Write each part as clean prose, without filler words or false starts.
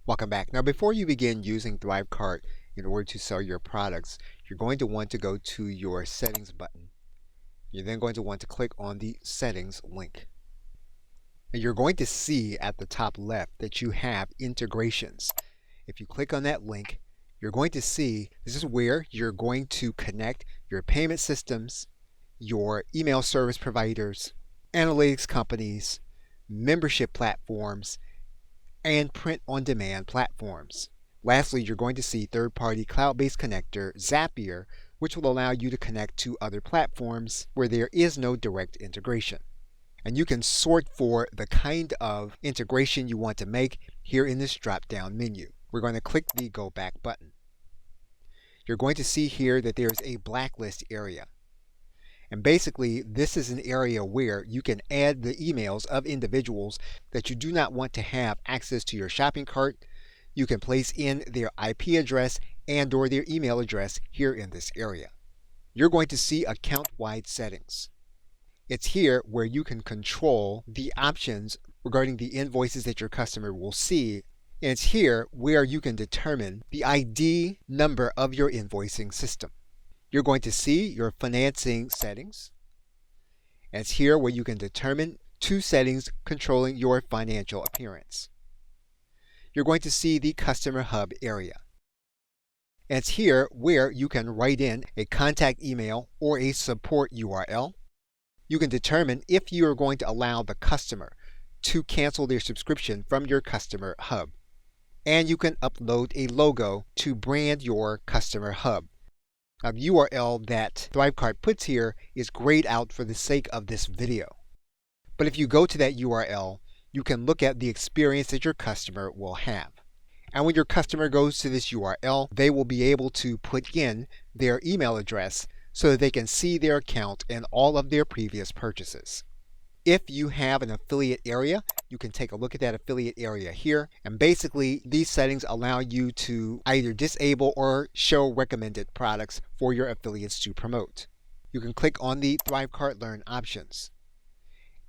Welcome back. Now, before you begin using Thrivecart in order to sell your products, you're going to want to go to your settings button. You're then going to want to click on the settings link. And you're going to see at the top left that you have integrations. If you click on that link, you're going to see this is where you're going to connect your payment systems, your email service providers, analytics companies, membership platforms, and print-on-demand platforms. Lastly, you're going to see third-party cloud-based connector Zapier, which will allow you to connect to other platforms where there is no direct integration. And you can sort for the kind of integration you want to make here in this drop-down menu. We're going to click the Go Back button. You're going to see here that there's a Blacklist area. And basically, this is an area where you can add the emails of individuals that you do not want to have access to your shopping cart. You can place in their IP address and or their email address here in this area. You're going to see account-wide settings. It's here where you can control the options regarding the invoices that your customer will see. And it's here where you can determine the ID number of your invoicing system. You're going to see your financing settings. And it's here where you can determine two settings controlling your financial appearance. You're going to see the Customer Hub area. And it's here where you can write in a contact email or a support URL. You can determine if you are going to allow the customer to cancel their subscription from your Customer Hub. And you can upload a logo to brand your Customer Hub. Now, the URL that Thrivecart puts here is grayed out for the sake of this video. But if you go to that URL, you can look at the experience that your customer will have. And when your customer goes to this URL, they will be able to put in their email address so that they can see their account and all of their previous purchases. If you have an affiliate area, you can take a look at that affiliate area here. And basically, these settings allow you to either disable or show recommended products for your affiliates to promote. You can click on the Thrivecart Learn options.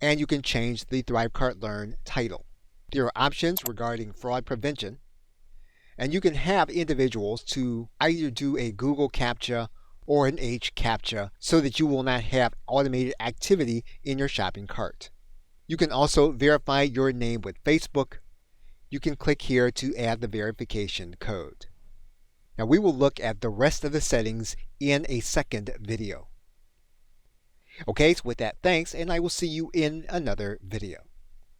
And you can change the Thrivecart Learn title. There are options regarding fraud prevention. And you can have individuals to either do a Google CAPTCHA or an HCAPTCHA so that you will not have automated activity in your shopping cart. You can also verify your name with Facebook. You can click here to add the verification code. Now we will look at the rest of the settings in a second video. Okay, so with that, thanks, and I will see you in another video.